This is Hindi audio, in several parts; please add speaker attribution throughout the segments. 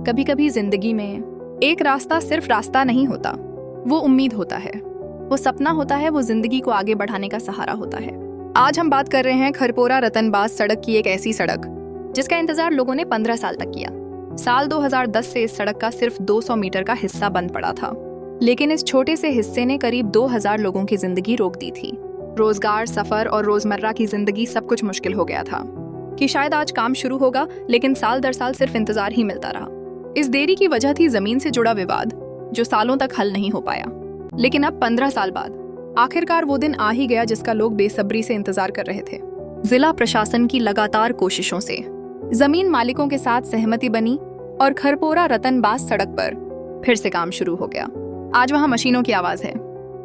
Speaker 1: कभी कभी जिंदगी में एक रास्ता सिर्फ रास्ता नहीं होता, वो उम्मीद होता है, वो सपना होता है, वो जिंदगी को आगे बढ़ाने का सहारा होता है। आज हम बात कर रहे हैं खरपोरा रतनबास सड़क की, एक ऐसी सड़क जिसका इंतजार लोगों ने 15 साल तक किया। साल 2010 से इस सड़क का सिर्फ 200 मीटर का हिस्सा बंद पड़ा था, लेकिन इस छोटे से हिस्से ने करीब 2000 लोगों की जिंदगी रोक दी थी। रोजगार, सफर और रोजमर्रा की जिंदगी सब कुछ मुश्किल हो गया था कि शायद आज काम शुरू होगा, लेकिन साल दर साल सिर्फ इंतजार ही मिलता रहा। इस देरी की वजह थी जमीन से जुड़ा विवाद, जो सालों तक हल नहीं हो पाया। लेकिन अब 15 साल बाद आखिरकार वो दिन आ ही गया जिसका लोग बेसब्री से इंतजार कर रहे थे। जिला प्रशासन की लगातार कोशिशों से जमीन मालिकों के साथ सहमति बनी और खरपोरा रतनबास सड़क पर फिर से काम शुरू हो गया। आज वहां मशीनों की आवाज है,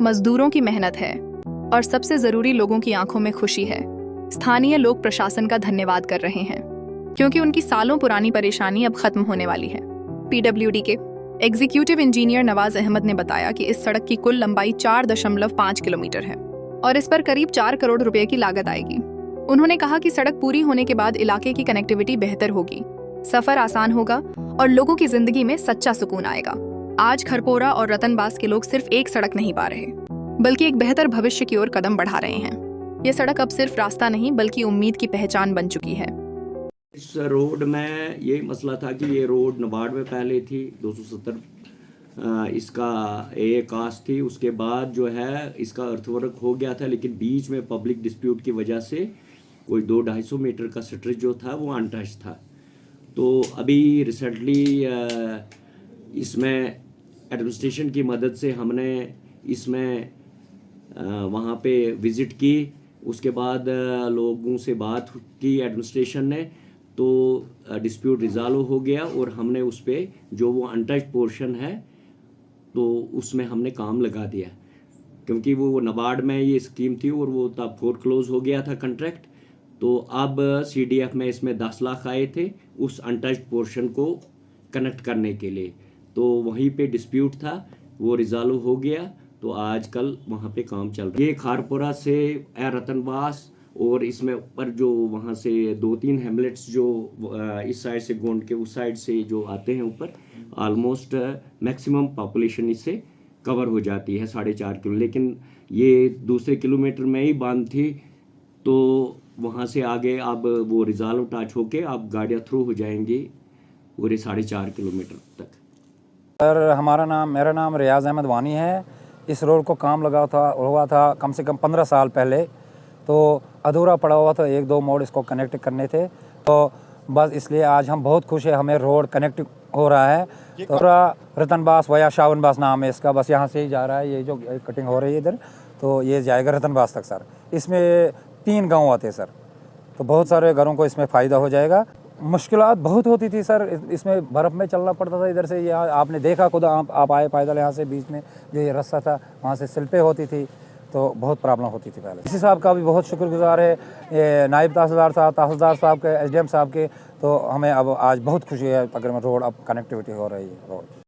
Speaker 1: मजदूरों की मेहनत है और सबसे जरूरी, लोगों की आंखों में खुशी है। स्थानीय लोग प्रशासन का धन्यवाद कर रहे हैं क्योंकि उनकी सालों पुरानी परेशानी अब खत्म होने वाली है। पीडब्ल्यूडी के एग्जीक्यूटिव इंजीनियर नवाज अहमद ने बताया कि इस सड़क की कुल लंबाई 4.5 किलोमीटर है और इस पर करीब 4 करोड़ रुपए की लागत आएगी। उन्होंने कहा कि सड़क पूरी होने के बाद इलाके की कनेक्टिविटी बेहतर होगी, सफर आसान होगा और लोगों की जिंदगी में सच्चा सुकून आएगा। आज खरपोरा और रतनबास के लोग सिर्फ एक सड़क नहीं पा रहे, बल्कि एक बेहतर भविष्य की ओर कदम बढ़ा रहे हैं। ये सड़क अब सिर्फ रास्ता नहीं, बल्कि उम्मीद की पहचान बन चुकी है।
Speaker 2: इस रोड में ये मसला था कि ये रोड नबार्ड में पहले थी 270 इसका ए कास्ट थी। उसके बाद जो है इसका अर्थवर्क हो गया था, लेकिन बीच में पब्लिक डिस्प्यूट की वजह से कोई 200-250 मीटर का स्ट्रेच जो था वो अनटच था। तो अभी रिसेंटली इसमें एडमिनिस्ट्रेशन की मदद से हमने इसमें वहाँ पे विज़िट की। उसके बाद लोगों से बात की एडमिनिस्ट्रेशन ने, तो डिस्प्यूट रिजॉल्व हो गया और हमने उस पर जो वो अनटच पोर्शन है तो उसमें हमने काम लगा दिया, क्योंकि वो नबार्ड में ये स्कीम थी और वो तब फोरक्लोज हो गया था कंट्रैक्ट। तो अब सीडीएफ में इसमें 10 लाख आए थे उस अनटच्ड पोर्शन को कनेक्ट करने के लिए। तो वहीं पे डिस्प्यूट था, वो रिजॉल्व हो गया। तो आजकल वहाँ पे काम चल रहा है। ये खारपुरा से रतनबास और इसमें ऊपर जो वहाँ से 2-3 हैमलेट्स जो इस साइड से गोंड के उस साइड से जो आते हैं ऊपर, ऑलमोस्ट मैक्सिमम पॉपुलेशन इससे कवर हो जाती है 4.5 किलो। लेकिन ये दूसरे किलोमीटर में ही बांध थी, तो वहाँ से आगे अब वो रिजॉल्व टच होके अब गाड़ियाँ थ्रू हो जाएंगी पूरे 4.5 किलोमीटर तक।
Speaker 3: सर मेरा नाम रियाज अहमद वानी है। इस रोड को काम हुआ था कम से कम 15 साल पहले, तो अधूरा पड़ा हुआ था। 1-2 मोड़ इसको कनेक्ट करने थे, तो बस इसलिए आज हम बहुत खुश है, हमें रोड कनेक्ट हो रहा है। तो रतनबास वया शावनबास नाम है इसका, बस यहाँ से ही जा रहा है। ये जो कटिंग हो रही है इधर, तो ये जाएगा रतनबास तक सर। इसमें 3 गांव आते हैं सर, तो बहुत सारे घरों को इसमें फ़ायदा हो जाएगा। मुश्किलात बहुत होती थी सर, इसमें बर्फ़ में चलना पड़ता था। इधर से यहाँ आपने देखा खुद, आप आए पैदल यहाँ से, बीच में जो ये रास्ता था वहाँ से स्लिपें होती थी, तो बहुत प्रॉब्लम होती थी पहले। इसी साहब का भी बहुत शुक्रगुजार है, ये नायब तहसीलदार साहब के, एसडीएम साहब के। तो हमें अब आज बहुत खुशी है, अगर रोड अब कनेक्टिविटी हो रही है रोड।